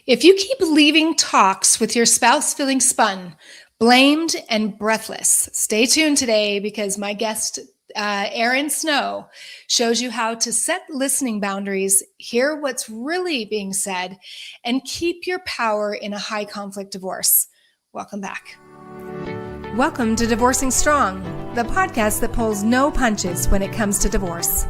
If you keep leaving talks with your spouse feeling spun, blamed, and breathless, stay tuned today because my guest, Erin Snow, shows you how to set listening boundaries, hear what's really being said, and keep your power in a high conflict divorce. Welcome back. Welcome to Divorcing Strong, the podcast that pulls no punches when it comes to divorce.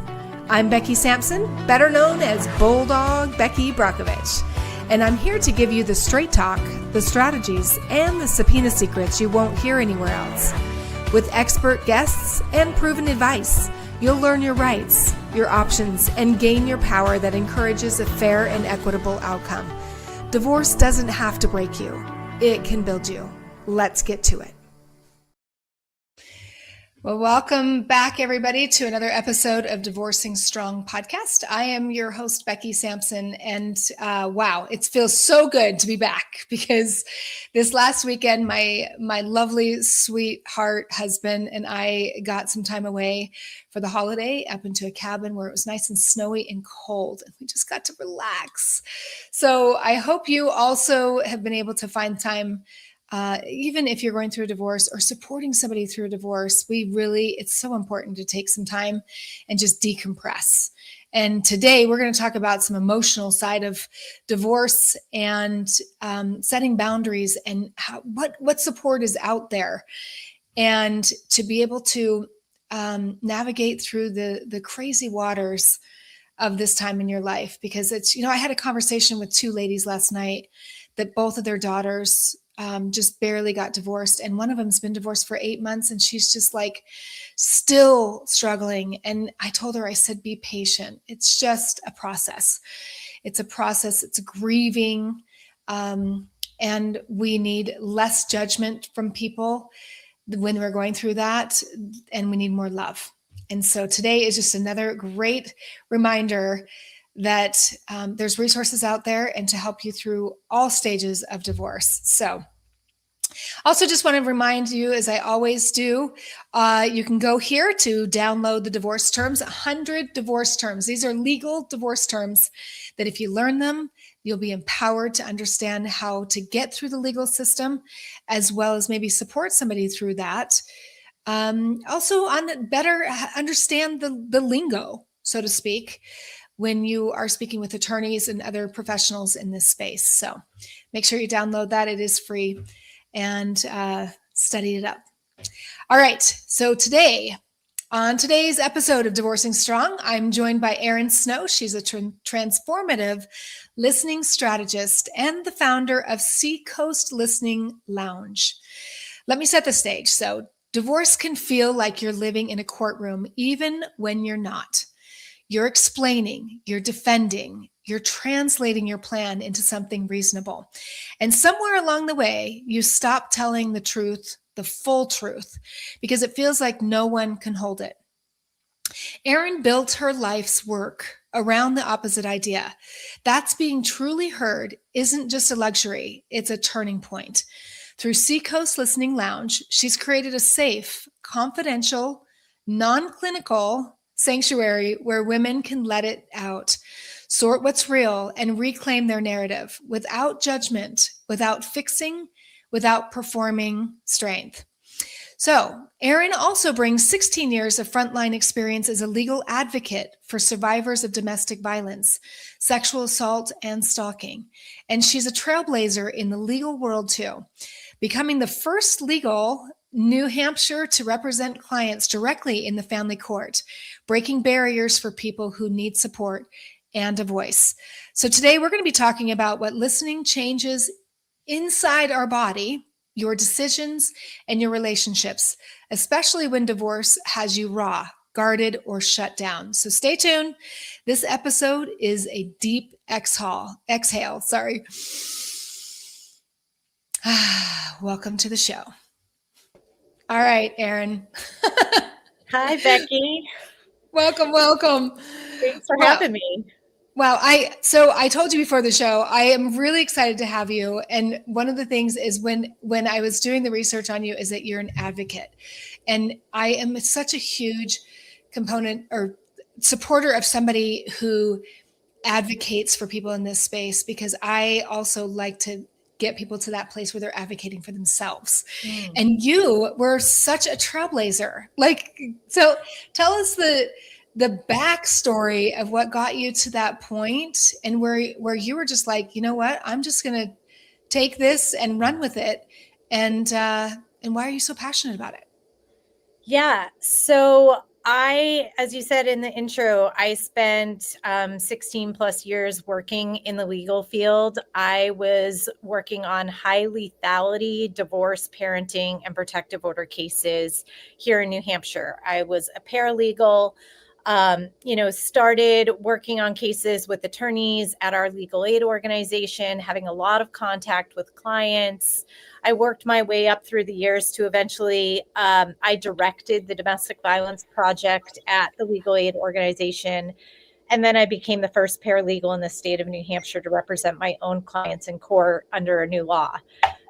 I'm Becky Sampson, better known as Bulldog Becky Brockovich. And I'm here to give you the straight talk, the strategies, and the subpoena secrets you won't hear anywhere else. With expert guests and proven advice, you'll learn your rights, your options, and gain your power that encourages a fair and equitable outcome. Divorce doesn't have to break you. It can build you. Let's get to it. Well, welcome back, everybody, to another episode of Divorcing Strong podcast. I am your host, Becky Sampson, and wow, it feels so good to be back because this last weekend, my lovely, sweetheart husband and I got some time away for the holiday up into a cabin where it was nice and snowy and cold, and we just got to relax. So I hope you also have been able to find time. Even if you're going through a divorce or supporting somebody through a divorce, it's so important to take some time and just decompress. And today we're going to talk about some emotional side of divorce and setting boundaries and what support is out there, and to be able to navigate through the crazy waters of this time in your life. Because I had a conversation with two ladies last night that both of their daughters just barely got divorced. And one of them's been divorced for 8 months, and she's just like still struggling. And I told her, I said, be patient. It's just a process. It's a process. It's grieving. And we need less judgment from people when we're going through that. And we need more love. And so today is just another great reminder that there's resources out there and to help you through all stages of divorce. So also just want to remind you, as I always do, you can go here to download the divorce terms, 100 divorce terms. These are legal divorce terms that if you learn them, you'll be empowered to understand how to get through the legal system, as well as maybe support somebody through that. Also on better understand the lingo, so to speak, when you are speaking with attorneys and other professionals in this space. So make sure you download that. It is free, and study it up. All right. So on today's episode of Divorcing Strong, I'm joined by Erin Snow. She's a transformative listening strategist and the founder of Seacoast Listening Lounge. Let me set the stage. So divorce can feel like you're living in a courtroom, even when you're not. You're explaining, you're defending, you're translating your plan into something reasonable. And somewhere along the way, you stop telling the truth, the full truth, because it feels like no one can hold it. Erin built her life's work around the opposite idea. That's being truly heard isn't just a luxury, it's a turning point. Through Seacoast Listening Lounge, she's created a safe, confidential, non-clinical sanctuary where women can let it out, sort what's real, and reclaim their narrative without judgment, without fixing, without performing strength. So Erin also brings 16 years of frontline experience as a legal advocate for survivors of domestic violence, sexual assault, and stalking. And she's a trailblazer in the legal world too, becoming the first legal New Hampshire to represent clients directly in the family court, breaking barriers for people who need support and a voice. So today we're going to be talking about what listening changes inside our body, your decisions, and your relationships, especially when divorce has you raw, guarded, or shut down. So stay tuned. This episode is a deep exhale. Welcome to the show. All right, Erin. Hi, Becky. Welcome. Thanks for having me. Well, I told you before the show, I am really excited to have you. And one of the things is when I was doing the research on you is that you're an advocate. And I am such a huge component or supporter of somebody who advocates for people in this space, because I also like to get people to that place where they're advocating for themselves. And you were such a trailblazer. Like, so tell us the backstory of what got you to that point, and where you were just like, you know what, I'm just gonna take this and run with it. And why are you so passionate about it? Yeah. So as you said in the intro, I spent 16 plus years working in the legal field. I was working on high lethality, divorce, parenting, and protective order cases here in New Hampshire. I was a paralegal. Started working on cases with attorneys at our legal aid organization, having a lot of contact with clients. I worked my way up through the years to eventually, I directed the domestic violence project at the legal aid organization. And then I became the first paralegal in the state of New Hampshire to represent my own clients in court under a new law.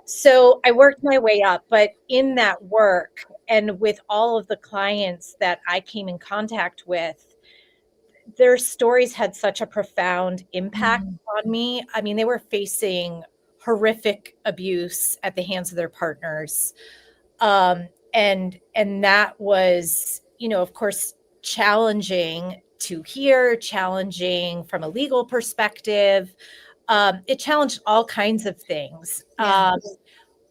So I worked my way up, but in that work and with all of the clients that I came in contact with, their stories had such a profound impact on me. I mean, they were facing horrific abuse at the hands of their partners. And that was, of course, challenging to hear, challenging from a legal perspective. It challenged all kinds of things. Yeah.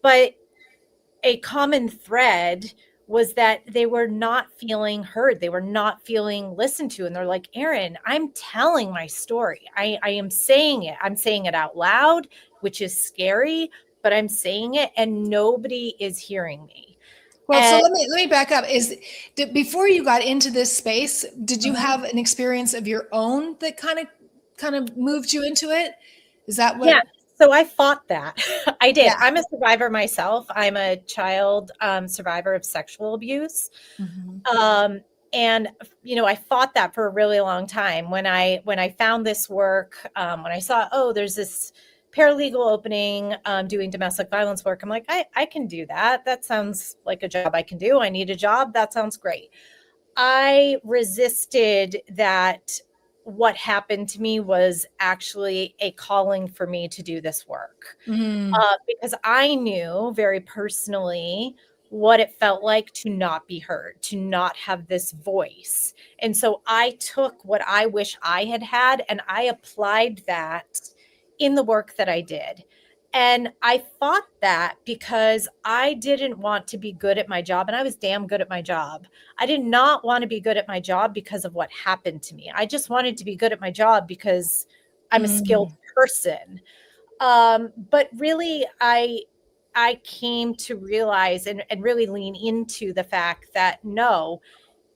But a common thread was that they were not feeling heard. They were not feeling listened to. And they're like, Erin, I'm telling my story. I am saying it. I'm saying it out loud, which is scary, but I'm saying it and nobody is hearing me. Well, so And let me back up. Before you got into this space, did you have an experience of your own that kind of moved you into it? Is that what? yeah, so I fought that. I did. Yeah. I'm a survivor myself. I'm a child survivor of sexual abuse. Mhm. And I fought that for a really long time. When I found this work, when I saw, oh, there's this paralegal opening doing domestic violence work, I'm like, I can do that. That sounds like a job I can do. I need a job. That sounds great. I resisted that. What happened to me was actually a calling for me to do this work Mm. because I knew very personally what it felt like to not be heard, to not have this voice. And so I took what I wish I had had and I applied that in the work that I did. And I fought that because I didn't want to be good at my job, and I was damn good at my job. I did not want to be good at my job because of what happened to me. I just wanted to be good at my job because I'm a skilled Mm. person. But really, I came to realize and really lean into the fact that no,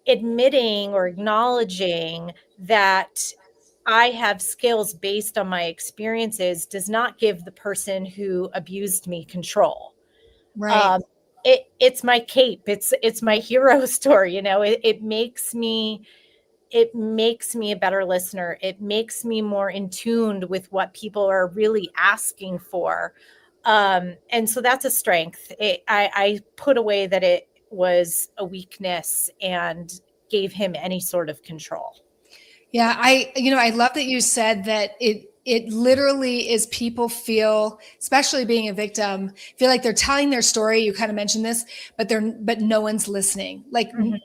admitting or acknowledging that I have skills based on my experiences does not give the person who abused me control. Right. Um, it's my cape. It's my hero story. It makes me a better listener. It makes me more in tune with what people are really asking for. And so that's a strength. I put away that it was a weakness and gave him any sort of control. Yeah, I love that you said that it literally is people feel, especially being a victim, feel like they're telling their story. You kind of mentioned this, but no one's listening. Like Mhm.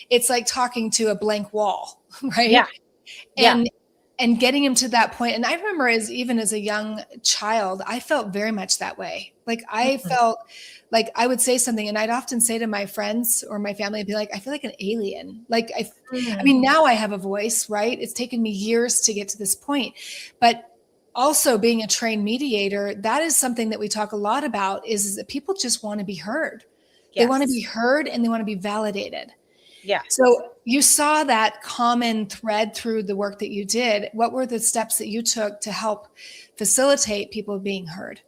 it's like talking to a blank wall, Yeah. right? Yeah. And getting him to that point. And I remember even as a young child, I felt very much that way. Like I Mhm. felt like I would say something, and I'd often say to my friends or my family, I'd be like, I feel like an alien. Like I Mhm. mean, now I have a voice, right? It's taken me years to get to this point. But also being a trained mediator, that is something that we talk a lot about is that people just want to be heard. They want to be Yes. heard and they want to be validated. Yeah. So you saw that common thread through the work that you did. What were the steps that you took to help facilitate people being heard?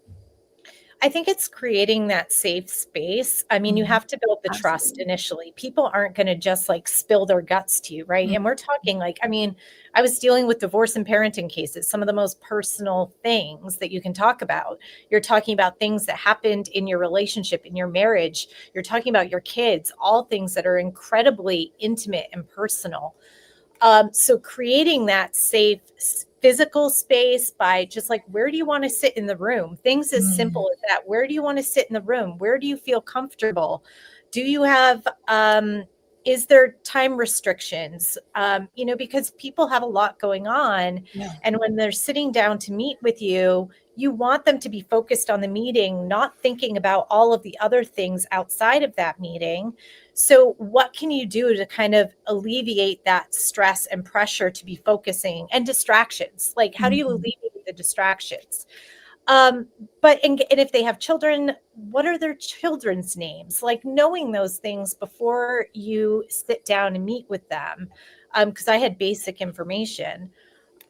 I think it's creating that safe space. I mean, you Mhm. have to build the trust Absolutely. initially. People aren't going to just like spill their guts to you, right? Mhm. And we're talking like, I mean, I was dealing with divorce and parenting cases, some of the most personal things that you can talk about. You're talking about things that happened in your relationship, in your marriage. You're talking about your kids, all things that are incredibly intimate and personal. So creating that safe physical space by just like, where do you want to sit in the room? Things as simple as that. Where do you want to sit in the room? Where do you feel comfortable? Do you have, is there time restrictions? Because people have a lot going on. Yeah. And when they're sitting down to meet with you, you want them to be focused on the meeting, not thinking about all of the other things outside of that meeting. So what can you do to kind of alleviate that stress and pressure to be focusing and distractions? Like, how do you alleviate the distractions? And if they have children, what are their children's names? Like knowing those things before you sit down and meet with them. Because I had basic information.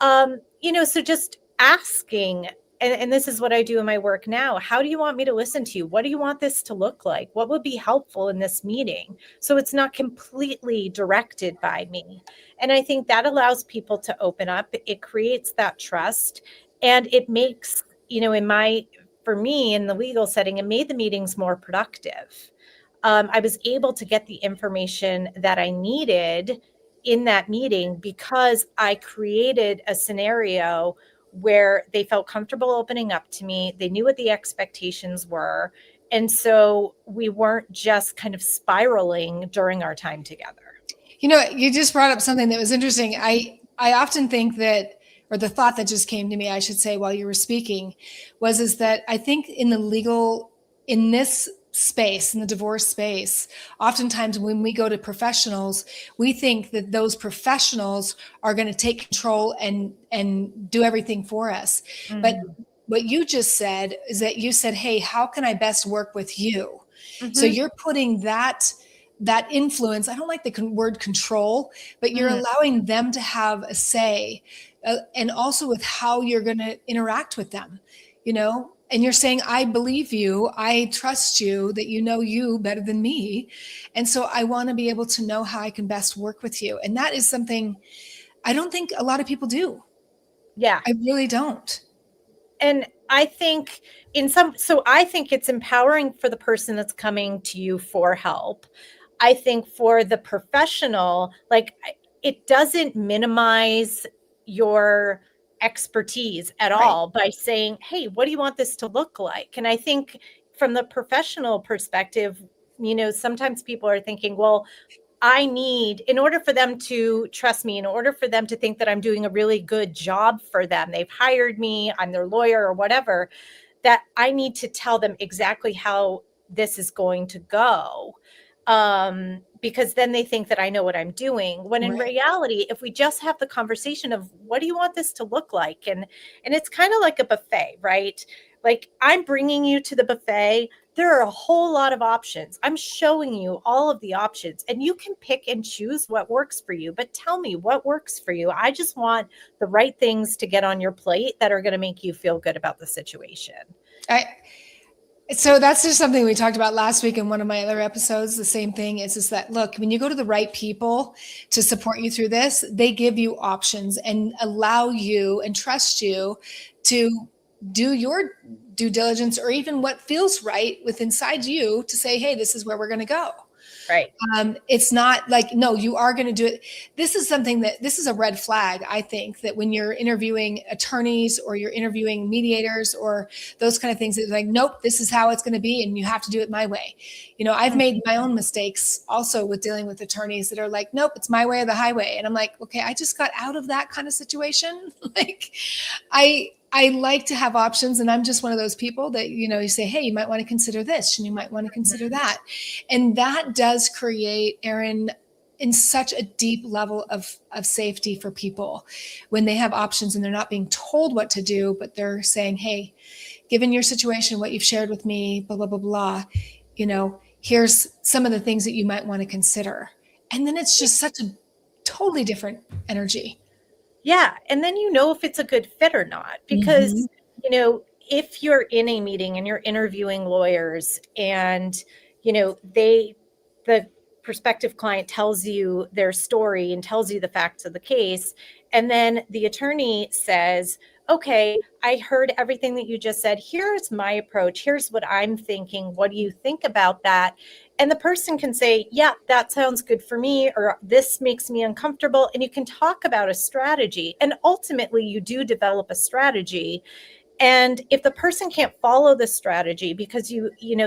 So just asking, and this is what I do in my work now. How do you want me to listen to you? What do you want this to look like? What would be helpful in this meeting? So it's not completely directed by me. And I think that allows people to open up. It creates that trust, and it makes, for me in the legal setting, it made the meetings more productive. I was able to get the information that I needed in that meeting because I created a scenario where they felt comfortable opening up to me. They knew what the expectations were. And so we weren't just kind of spiraling during our time together. You just brought up something that was interesting. I often think that, or the thought that just came to me, I should say, while you were speaking, is that I think in this space, in the divorce space, oftentimes when we go to professionals, we think that those professionals are going to take control and do everything for us. Mm-hmm. But what you just said is that you said, hey, how can I best work with you? Mm-hmm. So you're putting that influence, I don't like the word control, but you're allowing them to have a say, and also with how you're going to interact with them, and you're saying, I believe you, I trust you, that you know you better than me. And so I want to be able to know how I can best work with you. And that is something I don't think a lot of people do. Yeah. I really don't. And I think I think it's empowering for the person that's coming to you for help. I think for the professional, like, it doesn't minimize your expertise at all by saying, hey, what do you want this to look like? And I think from the professional perspective, sometimes people are thinking, well, in order for them to trust me, in order for them to think that I'm doing a really good job for them, they've hired me, I'm their lawyer or whatever, that I need to tell them exactly how this is going to go. Because then they think that I know what I'm doing. When in reality, if we just have the conversation of what do you want this to look like? And it's kind of like a buffet, right? Like, I'm bringing you to the buffet. There are a whole lot of options. I'm showing you all of the options, and you can pick and choose what works for you, but tell me what works for you. I just want the right things to get on your plate that are going to make you feel good about the situation. So that's just something we talked about last week in one of my other episodes. The same thing is that, look, when you go to the right people to support you through this, they give you options and allow you and trust you to do your due diligence, or even what feels right within inside you to say, hey, this is where we're going to go. Right. It's not like, no, you are going to do it. This is a red flag. I think that when you're interviewing attorneys or you're interviewing mediators or those kind of things, it's like, nope, this is how it's going to be. And you have to do it my way. I've made my own mistakes also with dealing with attorneys that are like, nope, it's my way or the highway. And I'm like, okay, I just got out of that kind of situation. Like, I like to have options, and I'm just one of those people that, you say, hey, you might want to consider this and you might want to consider that. And that does create, Erin, in such a deep level of safety for people when they have options and they're not being told what to do, but they're saying, hey, given your situation, what you've shared with me, blah, blah, blah, blah, here's some of the things that you might want to consider. And then it's just such a totally different energy. Yeah. And then if it's a good fit or not, because, if you're in a meeting and you're interviewing lawyers and, the prospective client tells you their story and tells you the facts of the case, and then the attorney says, okay, I heard everything that you just said. Here's my approach. Here's what I'm thinking. What do you think about that? And the person can say, yeah, that sounds good for me, or this makes me uncomfortable. And you can talk about a strategy. And ultimately, you do develop a strategy. And if the person can't follow the strategy, because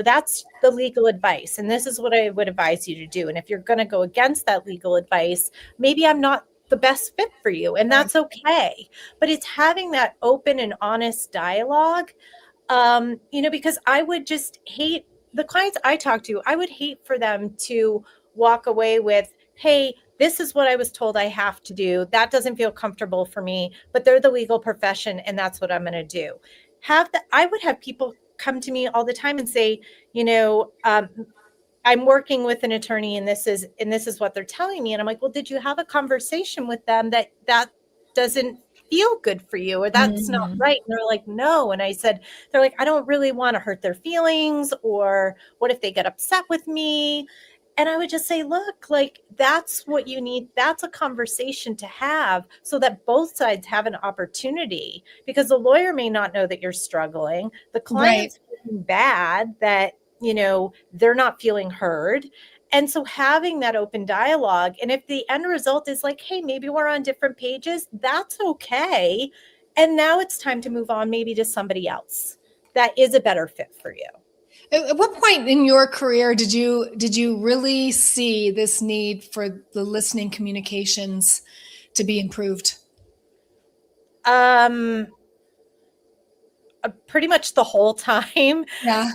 that's the legal advice, and this is what I would advise you to do. And if you're going to go against that legal advice, maybe I'm not the best fit for you, and Right. that's okay. But it's having that open and honest dialogue, because I would just hate the clients I talk to, I would hate for them to walk away with, hey, this is what I was told I have to do. That doesn't feel comfortable for me, but they're the legal profession and that's what I'm going to do. I would have people come to me all the time and say, I'm working with an attorney and this is what they're telling me. And I'm like, well, did you have a conversation with them that doesn't feel good for you, or that's not Mhm. right? And they're like, no. And I said, they're like, I don't really want to hurt their feelings, or what if they get upset with me? And I would just say, look, like, that's what you need. That's a conversation to have so that both sides have an opportunity, because the lawyer may not know that you're struggling. The Right. client's feeling bad that, they're not feeling heard. And so having that open dialogue, and if the end result is like, hey, maybe we're on different pages, that's okay. And now it's time to move on, maybe to somebody else that is a better fit for you. At what point in your career did you really see this need for the listening communications to be improved? Um, Pretty much the whole time. Yeah.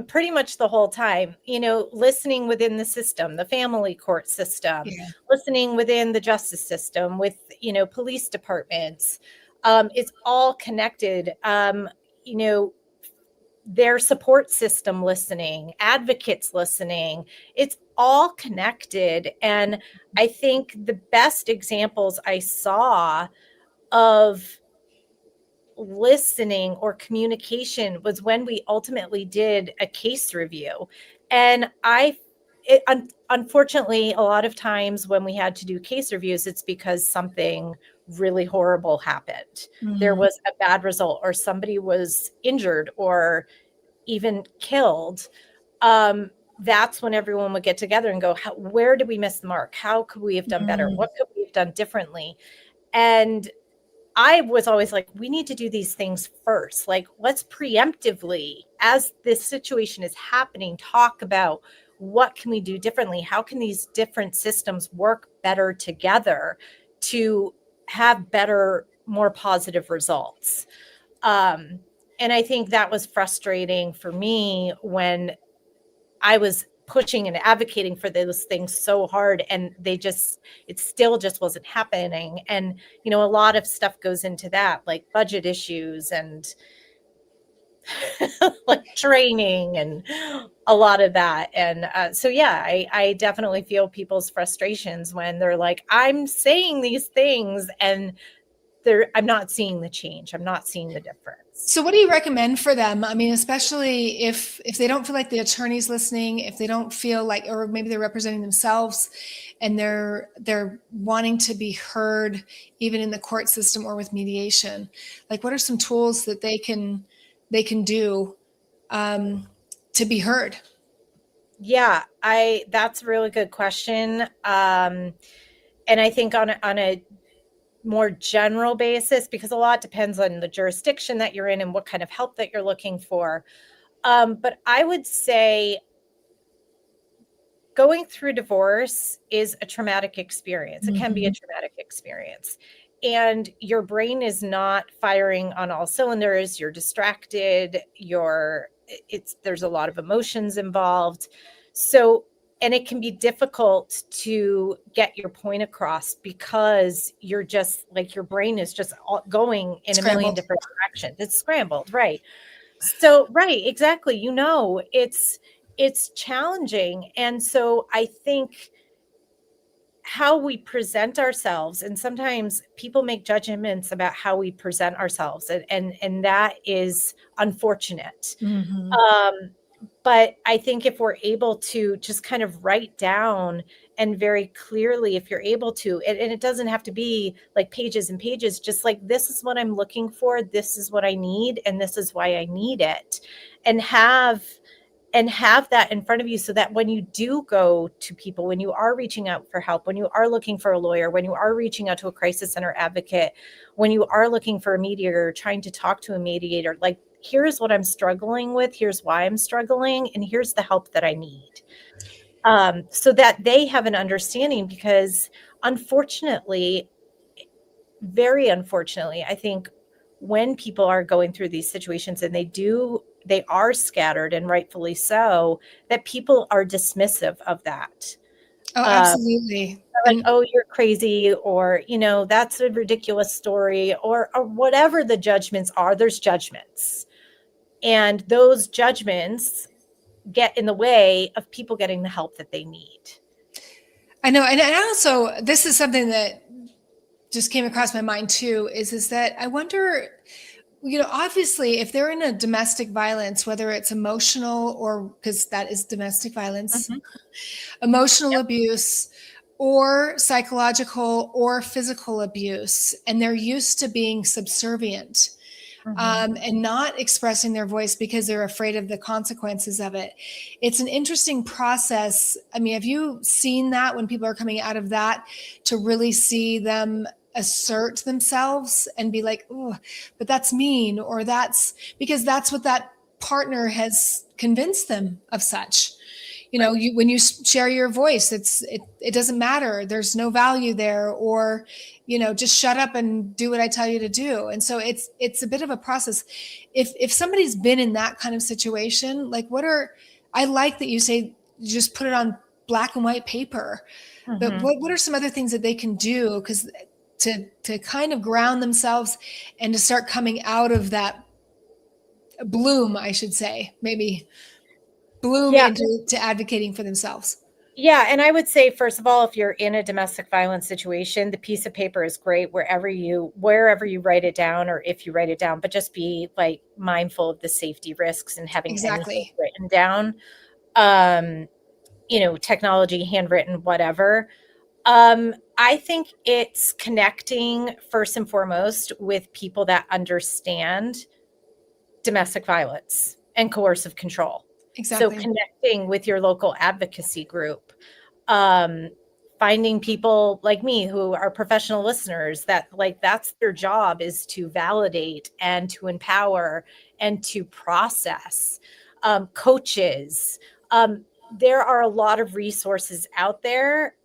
Pretty much the whole time, listening within the system, the family court system, Yeah. listening within the justice system with, police departments. It's all connected. You know, their support system listening, advocates listening, it's all connected. And I think the best examples I saw of listening or communication was when we ultimately did a case review. And unfortunately, a lot of times when we had to do case reviews, it's because something really horrible happened. There Mhm. was a bad result, or somebody was injured or even killed. That's when everyone would get together and go, where did we miss the mark? How could we have done better? Mm. What could we have done differently? And I was always like, we need to do these things first. Like, let's preemptively, as this situation is happening, talk about what can we do differently? How can these different systems work better together to have better, more positive results? Um, and I think that was frustrating for me when I was pushing and advocating for those things so hard, and it still just wasn't happening. And, a lot of stuff goes into that, like budget issues and like training and a lot of that. And so, yeah, I definitely feel people's frustrations when they're like, I'm saying these things and I'm not seeing the change. I'm not seeing the difference. So what do you recommend for them? I mean, especially if they don't feel like the attorney's listening, if they don't feel like, or maybe they're representing themselves and they're wanting to be heard even in the court system or with mediation. Like, what are some tools that they can do to be heard? Yeah, that's a really good question. And I think on a more general basis, because a lot depends on the jurisdiction that you're in and what kind of help that you're looking for. But I would say going through divorce is a traumatic experience. It can be a Mhm. traumatic experience. And your brain is not firing on all cylinders. You're distracted. There's a lot of emotions involved. So, and it can be difficult to get your point across because you're just like, your brain is just going in a million Scrambled. different directions. It's scrambled, right? So, right, exactly. It's challenging. And so I think how we present ourselves, and sometimes people make judgments about how we present ourselves, and that is unfortunate. Mhm. Um, but I think if we're able to just kind of write down and very clearly, if you're able to, and it doesn't have to be like pages and pages, just like, this is what I'm looking for, this is what I need, and this is why I need it. And have and have that in front of you so that when you do go to people, when you are reaching out for help, when you are looking for a lawyer, when you are reaching out to a crisis center advocate, when you are looking for a mediator, trying to talk to a mediator, like, here's what I'm struggling with, here's why I'm struggling, and here's the help that I need. So that they have an understanding, because unfortunately, very unfortunately, I think when people are going through these situations and they are scattered, and rightfully so, that people are dismissive of that. Oh, Uh, absolutely. like, And oh, you're crazy, or, that's a ridiculous story, or whatever the judgments are. There's judgments. And those judgments get in the way of people getting the help that they need. I know, and also this is something that just came across my mind too, is that I wonder, obviously if they're in a domestic violence, whether it's emotional, or because that is domestic violence, Mhm. emotional Yep. abuse, or psychological or physical abuse, and they're used to being subservient, Mhm. and not expressing their voice because they're afraid of the consequences of it. It's an interesting process. I mean, have you seen that when people are coming out of that, to really see them assert themselves and be like, oh, but that's mean, or that's because that's what that partner has convinced them of such. Right. When you share your voice, it doesn't matter, there's no value there, or just shut up and do what I tell you to do. And so it's a bit of a process. If somebody's been in that kind of situation, like, I like that you say just put it on black and white paper, but Mhm. what are some other things that they can do, because to kind of ground themselves and to start coming out of that bloom, I should say, maybe bloom Yeah. into advocating for themselves. Yeah, and I would say, first of all, if you're in a domestic violence situation, the piece of paper is great wherever you write it down, or if you write it down, but just be like mindful of the safety risks and having anything Exactly. written down. Um, technology, handwritten, whatever. I think it's connecting first and foremost with people that understand domestic violence and coercive control. So Exactly. connecting with your local advocacy group, um, finding people like me who are professional listeners, that like that's their job, is to validate and to empower and to process. Coaches. There are a lot of resources out there,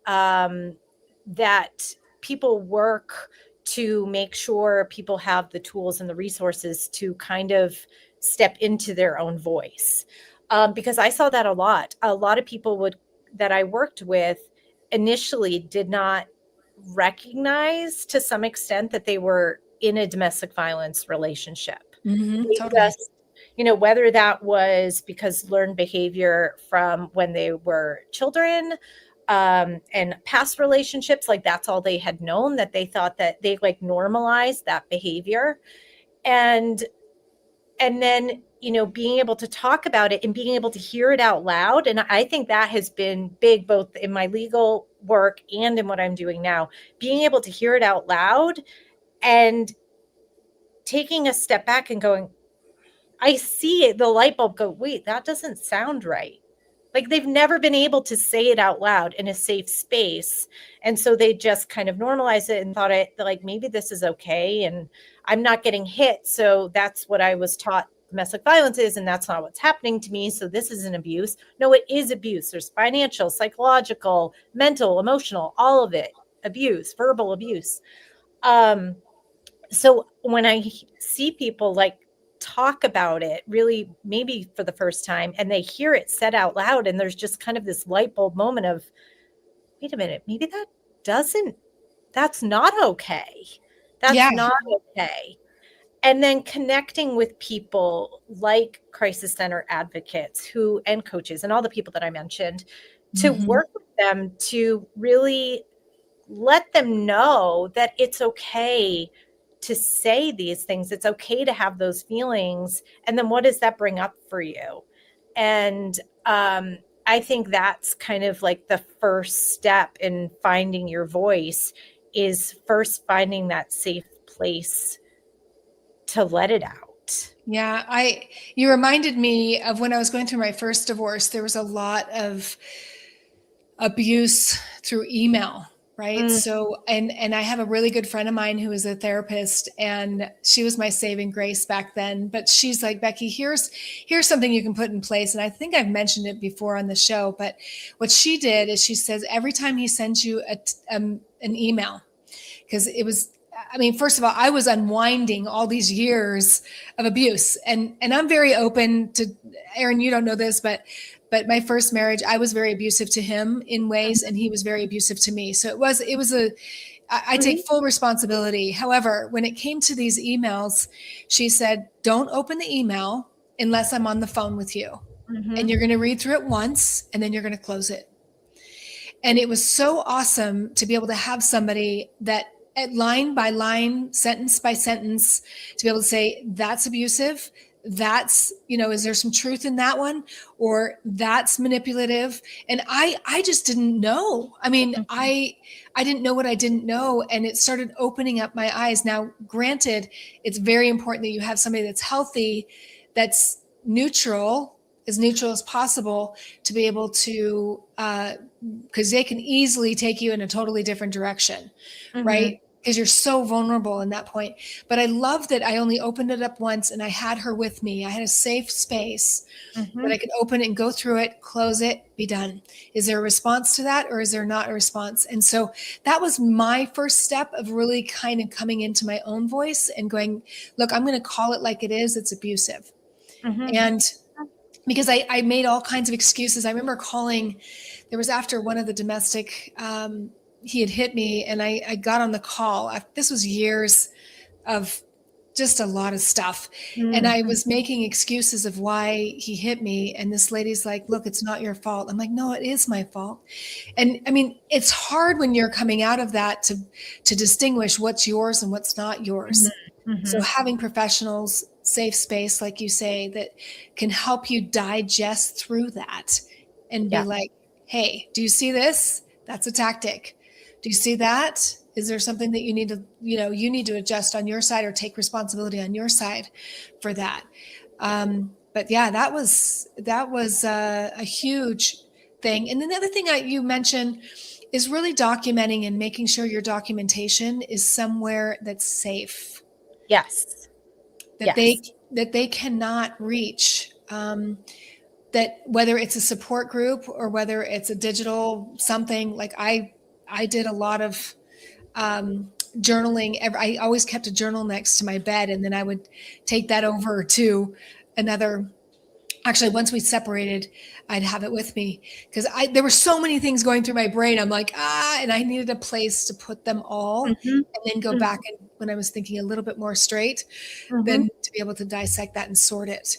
that people work to make sure people have the tools and the resources to kind of step into their own voice. Because I saw that a lot. A lot of people that I worked with initially did not recognize, to some extent, that they were in a domestic violence relationship. They Totally. just, whether that was because learned behavior from when they were children, and past relationships, like that's all they had known, that they thought that they like normalized that behavior. And then, being able to talk about it and being able to hear it out loud. And I think that has been big, both in my legal work and in what I'm doing now, being able to hear it out loud and taking a step back and going, I see it, the light bulb go, wait, that doesn't sound right. Like they've never been able to say it out loud in a safe space. And so they just kind of normalized it and thought like, maybe this is okay. And I'm not getting hit. So that's what I was taught domestic violence is. And that's not what's happening to me. So this isn't abuse. No, it is abuse. There's financial, psychological, mental, emotional, all of it, abuse, verbal abuse. So when I see people like talk about it, really maybe for the first time, and they hear it said out loud, and there's just kind of this light bulb moment of, wait a minute, maybe that's not okay. Yeah. That's not okay. And then connecting with people like crisis center advocates and coaches and all the people that I mentioned, to hmm work with them to really let them know that it's okay to say these things. It's okay to have those feelings. And then what does that bring up for you? And I think that's kind of like the first step in finding your voice, is first finding that safe place to let it out. Yeah, you reminded me of when I was going through my first divorce. There was a lot of abuse through email, right? Mm, So, and I have a really good friend of mine who is a therapist, and she was my saving grace back then. But she's like, Becky, here's something you can put in place. And I think I've mentioned it before on the show, but what she did is she says every time he sends you an email, because it was, I mean, first of all, I was unwinding all these years of abuse, and I'm very open to, Erin, you don't know this, but my first marriage, I was very abusive to him in ways, and he was very abusive to me. So I mhm, take full responsibility. However, when it came to these emails, she said, don't open the email unless I'm on the phone with you. And mhm, you're going to read through it once, and then you're going to close it. And it was so awesome to be able to have somebody that at line by line, sentence by sentence, to be able to say, that's abusive. That's, is there some truth in that one? Or that's manipulative. And I just didn't know. I mean, mhm, I didn't know what I didn't know. And it started opening up my eyes. Now, granted, it's very important that you have somebody that's healthy, that's neutral, as neutral as possible, to be able to, because they can easily take you in a totally different direction, mhm, right? Because you're so vulnerable in that point. But I love that I only opened it up once and I had her with me. I had a safe space that mhm, I could open it and go through it, close it, be done. Is there a response to that, or is there not a response? And so that was my first step of really kind of coming into my own voice and going, look, I'm going to call it like it is. It's abusive. mhm, And because I made all kinds of excuses. I remember calling, there was after one of the domestic, he had hit me, and I got on the call. This was years of just a lot of stuff. And I mhm, was making excuses of why he hit me. And this lady's like, look, it's not your fault. I'm like, no, it is my fault. And I mean, it's hard when you're coming out of that to distinguish what's yours and what's not mhm, yours. So mhm. having professionals, safe space, like you say, that can help you digest through that and be Yeah. like, hey, do you see this? That's a tactic. Do you see that? Is there something that you need to adjust on your side or take responsibility on your side for that? But yeah, that was a huge thing. And then the other thing that you mentioned is really documenting and making sure your documentation is somewhere that's safe, Yes. that they Yes. that they cannot reach. That whether it's a support group or whether it's a digital something, like I did a lot of journaling. I always kept a journal next to my bed, and then I would take that over to another. Actually, once we separated, I'd have it with me because there were so many things going through my brain. I'm like, and I needed a place to put them all, Mhm, and then go mhm, back and when I was thinking a little bit more straight, mhm. then to be able to dissect that and sort it.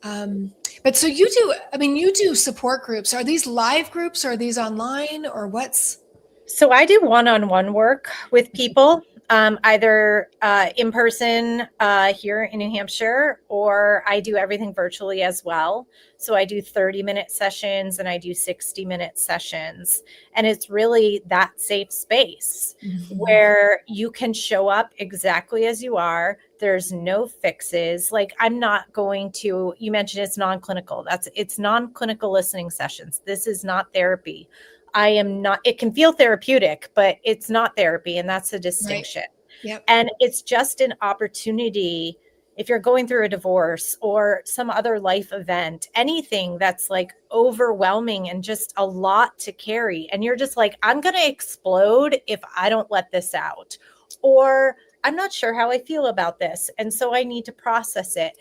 Um, but so you do, I mean, you do support groups. Are these live groups, or are these online, or what's? So I do one-on-one work with people, either in person here in New Hampshire, or I do everything virtually as well. So I do 30-minute sessions and I do 60-minute sessions. And it's really that safe space Mhm. where you can show up exactly as you are. There's no fixes. Like, I'm not going to, you mentioned it's non-clinical. It's non-clinical listening sessions. This is not therapy. I am not, it can feel therapeutic, but it's not therapy. And that's the Right. distinction. Yep. And it's just an opportunity. If you're going through a divorce or some other life event, anything that's like overwhelming and just a lot to carry, and you're just like, I'm going to explode if I don't let this out. Or I'm not sure how I feel about this. And so I need to process it.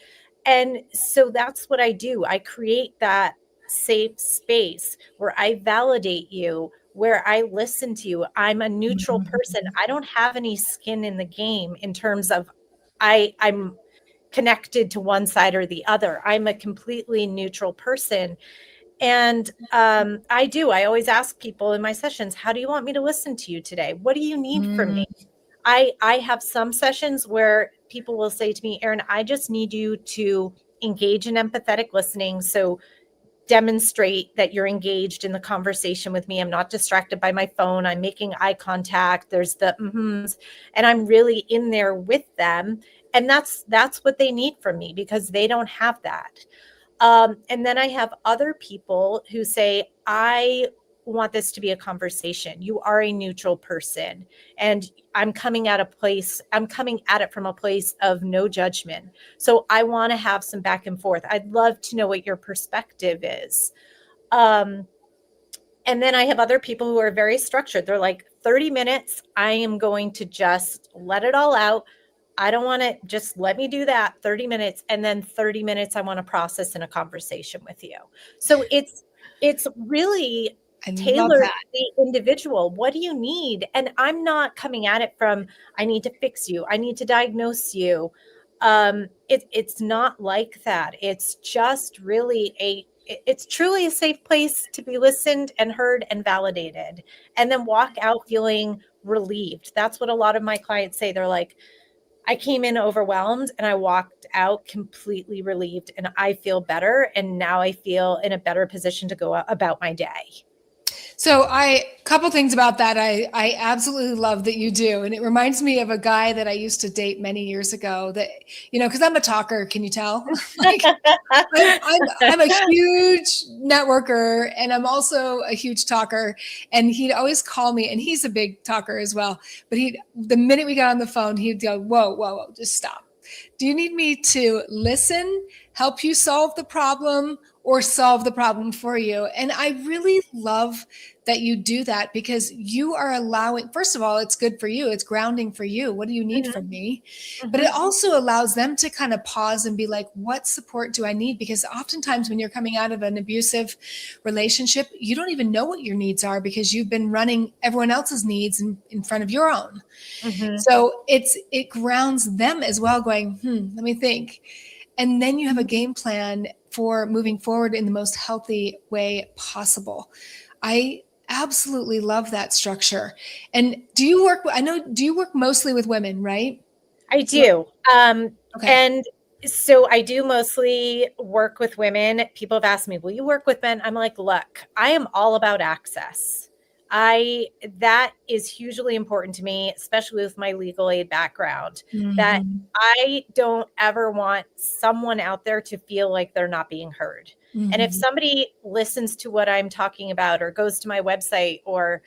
And so that's what I do. I create that safe space where I validate you, where I listen to you. I'm a neutral person. Mhm. I don't have any skin in the game in terms of I'm connected to one side or the other. I'm a completely neutral person. And I always ask people in my sessions, how do you want me to listen to you today? What do you need from Mm. me? I have some sessions where people will say to me, Erin, I just need you to engage in empathetic listening. So demonstrate that you're engaged in the conversation with me. I'm not distracted by my phone. I'm making eye contact. There's the mm-hms, and I'm really in there with them. And that's what they need from me, because they don't have that. And then I have other people who say, I want this to be a conversation. You are a neutral person. And I'm coming at it from a place of no judgment. So I want to have some back and forth. I'd love to know what your perspective is. And then I have other people who are very structured. They're like, 30 minutes, I am going to just let it all out. I don't want to, just let me do that 30 minutes. And then 30 minutes, I want to process in a conversation with you. So it's really I love tailored that. to the individual. What do you need? And I'm not coming at it from, I need to fix you, I need to diagnose you. It's not like that. It's just really it's truly a safe place to be listened and heard and validated, and then walk out feeling relieved. That's what a lot of my clients say. They're like, I came in overwhelmed and I walked out completely relieved, and I feel better. And now I feel in a better position to go about my day. So couple things about that. I absolutely love that you do. And it reminds me of a guy that I used to date many years ago that, cause I'm a talker. Can you tell? Like I'm a huge networker, and I'm also a huge talker. And he'd always call me, and he's a big talker as well. But the minute we got on the phone, he'd go, whoa, just stop. Do you need me to listen, help you solve the problem, or solve the problem for you? And I really love that you do that, because you are allowing, first of all, it's good for you. It's grounding for you. What do you need from me? But it also allows them to kind of pause and be like, what support do I need? Because oftentimes when you're coming out of an abusive relationship, you don't even know what your needs are, because you've been running everyone else's needs in front of your own. So it grounds them as well, going, let me think. And then you have a game plan for moving forward in the most healthy way possible. I absolutely love that structure. And do you work mostly with women, right? I do. Okay. And so I do mostly work with women. People have asked me, will you work with men? I'm like, look, I am all about access. That is hugely important to me, especially with my legal aid background, that I don't ever want someone out there to feel like they're not being heard. And if somebody listens to what I'm talking about, or goes to my website, or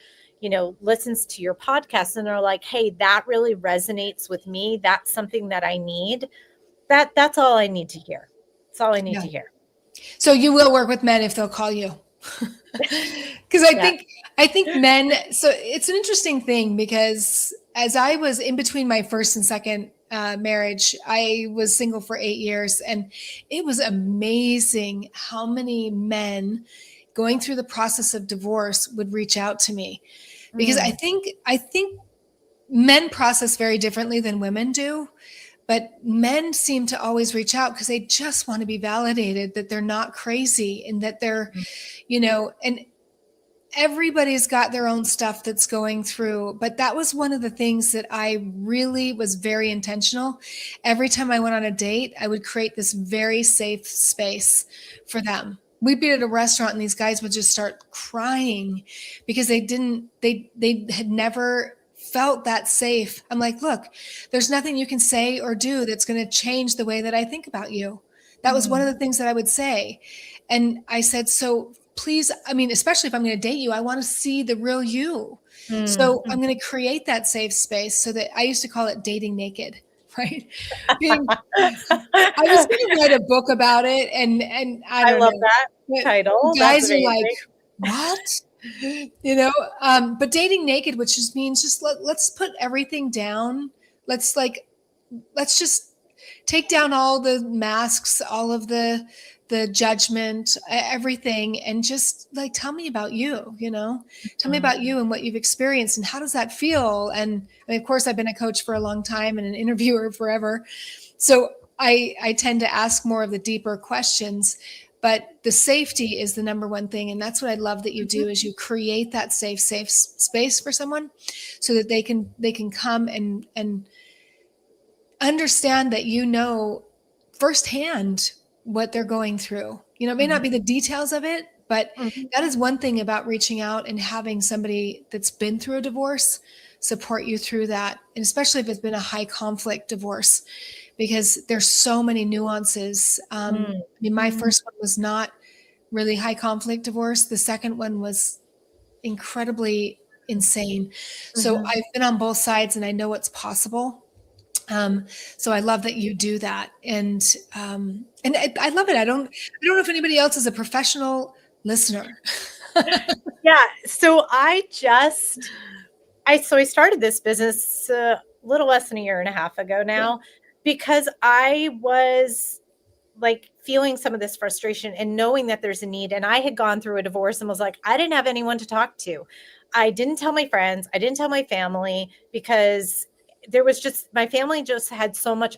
listens to your podcast, and they're like, hey, that really resonates with me, that's something that I need, that's all I need to hear. That's all I need to hear. So you will work with men if they'll call you. Because I think men, so it's an interesting thing, because as I was in between my first and second marriage, I was single for 8 years, and it was amazing how many men going through the process of divorce would reach out to me, because I think men process very differently than women do. But men seem to always reach out because they just want to be validated that they're not crazy, and that they're, and everybody's got their own stuff that's going through. But that was one of the things that I really was very intentional. Every time I went on a date, I would create this very safe space for them. We'd be at a restaurant and these guys would just start crying because they had never felt that safe. I'm like, look, there's nothing you can say or do that's going to change the way that I think about you. That was one of the things that I would say. And I said, so please, I mean, especially if I'm going to date you, I want to see the real you. So I'm going to create that safe space, so that I used to call it dating naked, right? I was going to write a book about it, and I don't love know. that title. Guys are like, what? But dating naked, which just means let's put everything down. Let's just take down all the masks, all of the judgment, everything, and just like, tell me about you, tell me about you and what you've experienced, and how does that feel? And of course, I've been a coach for a long time and an interviewer forever. So I tend to ask more of the deeper questions. But the safety is the number one thing. And that's what I love that you do, is you create that safe space for someone, so that they can come and understand that firsthand what they're going through. It may not be the details of it, but that is one thing about reaching out and having somebody that's been through a divorce support you through that. And especially if it's been a high conflict divorce. because there's so many nuances. I mean, my first one was not really high conflict divorce. The second one was incredibly insane. So I've been on both sides and I know it's possible. So I love that you do that. And I love it. I don't know if anybody else is a professional listener. Yeah. So I started this business a little less than a year and a half ago now, because I was like feeling some of this frustration and knowing that there's a need. And I had gone through a divorce and was like, I didn't have anyone to talk to. I didn't tell my friends. I didn't tell my family, because there was just, my family just had so much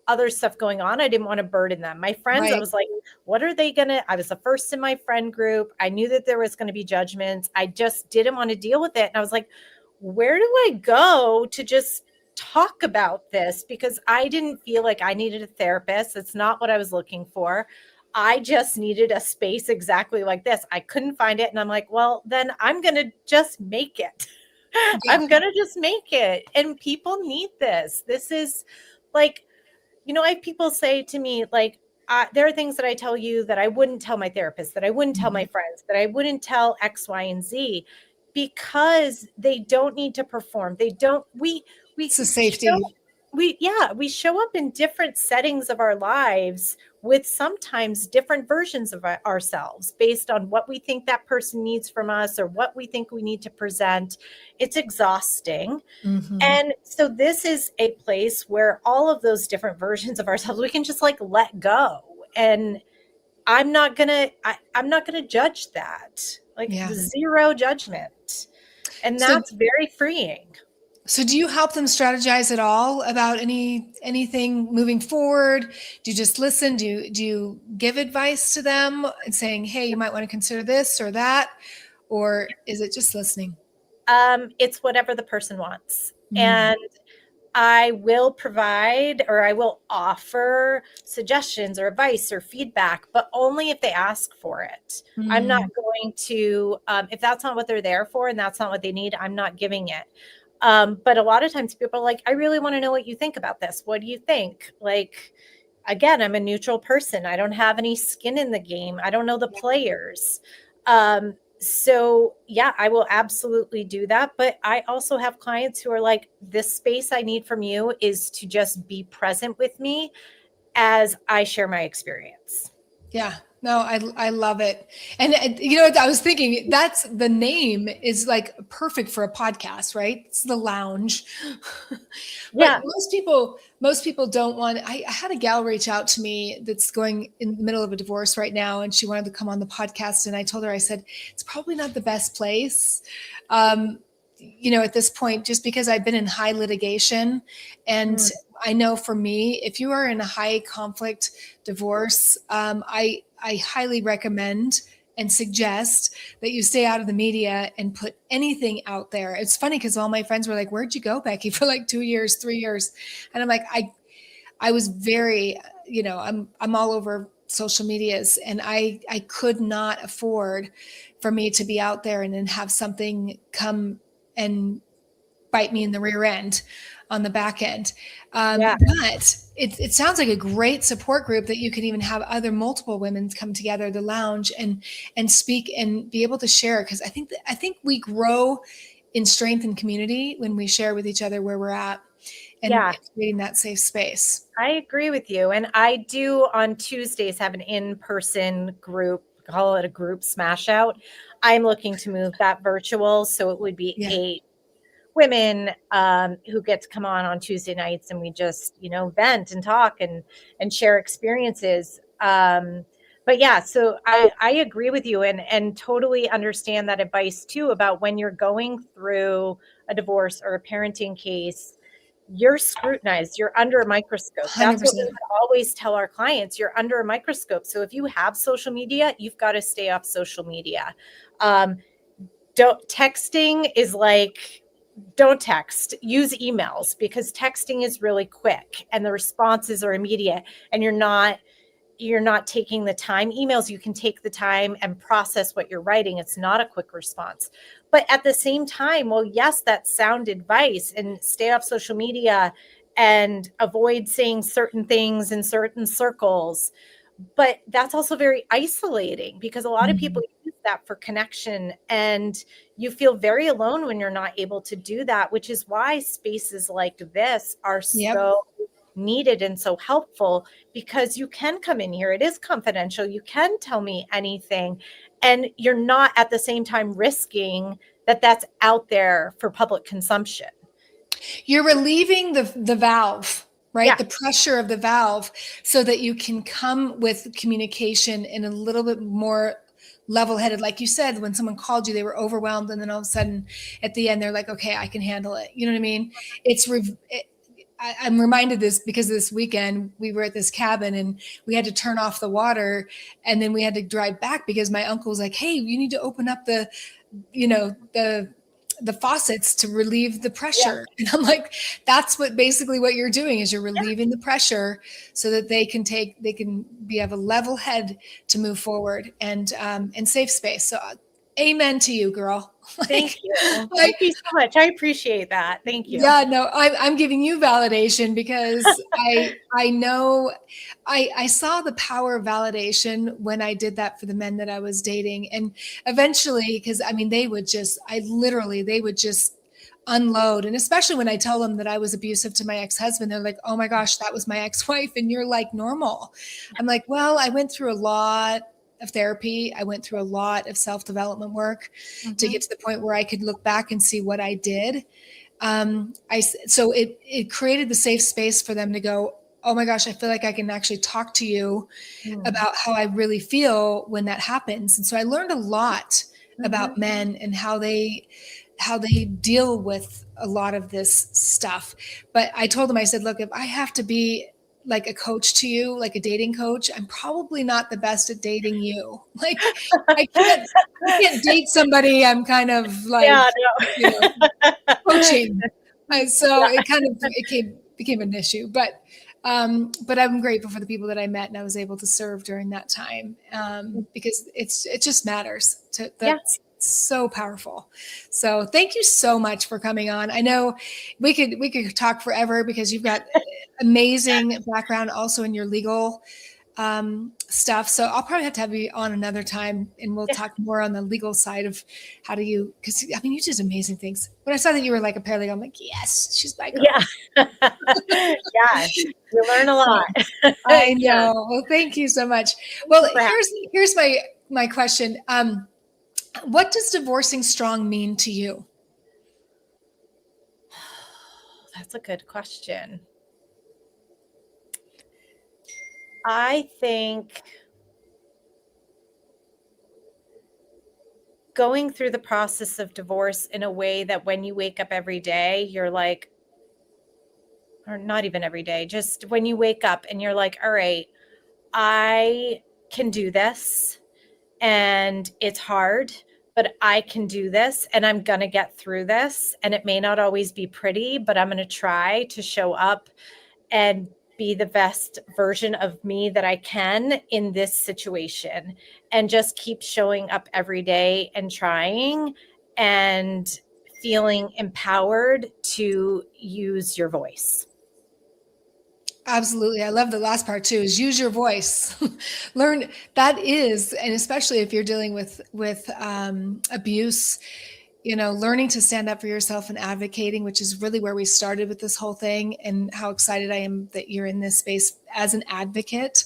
other stuff going on. I didn't want to burden them. My friends, I Right. was like, what are they going to, I was the first in my friend group. I knew that there was going to be judgments. I just didn't want to deal with it. And I was like, where do I go to just talk about this? Because I didn't feel like I needed a therapist. It's not what I was looking for. I just needed a space exactly like this. I couldn't find it. And I'm like, well, then I'm going to just make it. Yeah. I'm going to just make it. And people need this. This is like, I have people say to me, like, there are things that I tell you that I wouldn't tell my therapist, that I wouldn't tell my friends, that I wouldn't tell X, Y, and Z, because they don't need to perform. They don't, we It's a show, safety. we show up in different settings of our lives with sometimes different versions of ourselves based on what we think that person needs from us or what we think we need to present. It's exhausting. Mm-hmm. And so this is a place where all of those different versions of ourselves, we can just like let go. And I'm not gonna judge that. Like Yeah. zero judgment. And So, that's very freeing. so do you help them strategize at all about anything moving forward? Do you just listen? Do you give advice to them and saying, hey, you might want to consider this or that? Or is it just listening? It's whatever the person wants. Mm. And I will provide or I will offer suggestions or advice or feedback, but only if they ask for it. I'm not Mm. going to, if that's not what they're there for and that's not what they need, I'm not giving it. But a lot of times people are like, I really want to know what you think about this. What do you think? Like, again, I'm a neutral person. I don't have any skin in the game. I don't know the players. So yeah, I will absolutely do that. But I also have clients who are like, this space I need from you is to just be present with me as I share my experience. Yeah, no, I love it. And you know, I was thinking that's the name is like perfect for a podcast, right? It's the lounge. But Yeah. most people don't want. I had a gal reach out to me that's going in the middle of a divorce right now, and she wanted to come on the podcast. And I told her, I said, it's probably not the best place. You know, at this point, just because I've been in high litigation, and I know for me, if you are in a high conflict divorce, I highly recommend and suggest that you stay out of the media and put anything out there. It's funny because all my friends were like, "Where'd you go, Becky, for like 2 years, 3 years?" And I'm like, I was very, you know, I'm all over social medias, and I could not afford for me to be out there and then have something come and bite me in the rear end on the back end. Yeah. But it sounds like a great support group that you could even have other multiple women come together, the lounge, and speak and be able to share. Because I think we grow in strength and community when we share with each other where we're at and Yeah. creating that safe space. I agree with you. And I do on Tuesdays have an in-person group, call it a group smash out. I'm looking to move that virtual. So it would be Yeah. 8 women who get to come on Tuesday nights, and we just, vent and talk and share experiences. But yeah, so I agree with you and totally understand that advice too about when you're going through a divorce or a parenting case, you're scrutinized, you're under a microscope. That's what we 100%. would always tell our clients. You're under a microscope. So if you have social media, you've got to stay off social media. Texting is like, don't text, use emails, because texting is really quick and the responses are immediate, and you're not taking the time. Emails, you can take the time and process what you're writing. It's not a quick response. But at the same time, well, yes, that's sound advice, and stay off social media and avoid saying certain things in certain circles. But that's also very isolating because a lot of people use that for connection, and you feel very alone when you're not able to do that, which is why spaces like this are Yep. so needed and so helpful, because you can come in here. It is confidential. You can tell me anything, and you're not at the same time risking that that's out there for public consumption. You're relieving the valve, right? Yeah. The pressure of the valve, so that you can come with communication in a little bit more level-headed. Like you said, when someone called you, they were overwhelmed, and then all of a sudden at the end, they're like, okay, I can handle it. You know what I mean? I'm reminded this because this weekend we were at this cabin and we had to turn off the water, and then we had to drive back because my uncle was like, hey, you need to open up the faucets to relieve the pressure. Yeah. And I'm like, that's basically what you're doing, is you're relieving the pressure so that they can have a level head to move forward and safe space. So amen to you, girl. Thank you. Thank you so much. I appreciate that. Thank you. Yeah, no, I'm giving you validation because I know I saw the power of validation when I did that for the men that I was dating. And eventually, because I mean, they would just unload. And especially when I tell them that I was abusive to my ex-husband, they're like, oh my gosh, that was my ex-wife. And you're like normal. I'm like, well, I went through a lot of therapy. I went through a lot of self-development work to get to the point where I could look back and see what I did. So it created the safe space for them to go, oh my gosh, I feel like I can actually talk to you about how I really feel when that happens. And so I learned a lot about men and how they deal with a lot of this stuff. But I told them, I said, look, if I have to be like a coach to you, like a dating coach, I'm probably not the best at dating you. Like I can't date somebody I'm kind of like, coaching. So it became an issue, but I'm grateful for the people that I met and I was able to serve during that time, because it just matters. That's so powerful. So thank you so much for coming on. I know we could talk forever because you've got amazing background also in your legal stuff. So I'll probably have to have you on another time and we'll talk more on the legal side of how do you, because I mean, you did amazing things. When I saw that you were like a paralegal, I'm like, yes, she's my girl. Yeah. Yeah. You learn a lot. I know. Well, thank you so much. Well, here's my question. What does divorcing strong mean to you? That's a good question. I think going through the process of divorce in a way that when you wake up every day, you're like, or not even every day, just when you wake up and you're like, all right, I can do this and it's hard, but I can do this and I'm going to get through this. And it may not always be pretty, but I'm going to try to show up and be the best version of me that I can in this situation, and just keep showing up every day and trying and feeling empowered to use your voice. Absolutely. I love the last part too, is use your voice. Learn that is, and especially if you're dealing with abuse, learning to stand up for yourself and advocating, which is really where we started with this whole thing, and how excited I am that you're in this space as an advocate.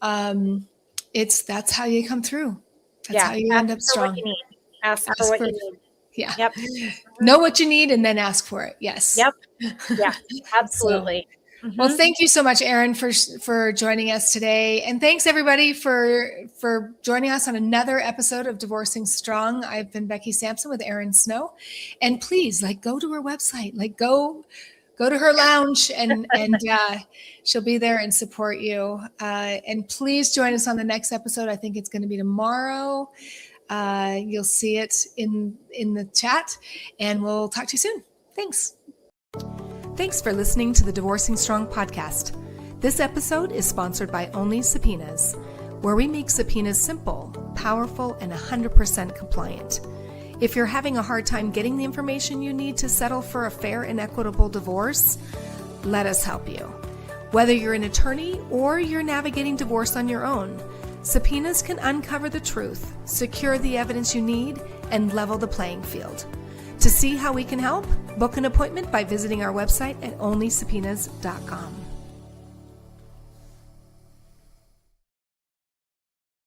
That's how you come through. That's how you end up strong. Ask for what you need. Yeah. Yep. Know what you need and then ask for it. Yes. Yep. Yeah, absolutely. Well, thank you so much, Erin, for joining us today. And thanks everybody for joining us on another episode of Divorcing Strong. I've been Becky Sampson with Erin Snow. And please, go to her website, go to her lounge and she'll be there and support you. And please join us on the next episode. I think it's going to be tomorrow. You'll see it in the chat, and we'll talk to you soon. Thanks. Thanks for listening to the Divorcing Strong podcast. This episode is sponsored by Only Subpoenas, where we make subpoenas simple, powerful, and 100% compliant. If you're having a hard time getting the information you need to settle for a fair and equitable divorce, let us help you. Whether you're an attorney or you're navigating divorce on your own, subpoenas can uncover the truth, secure the evidence you need, and level the playing field. To see how we can help, book an appointment by visiting our website at onlysubpoenas.com.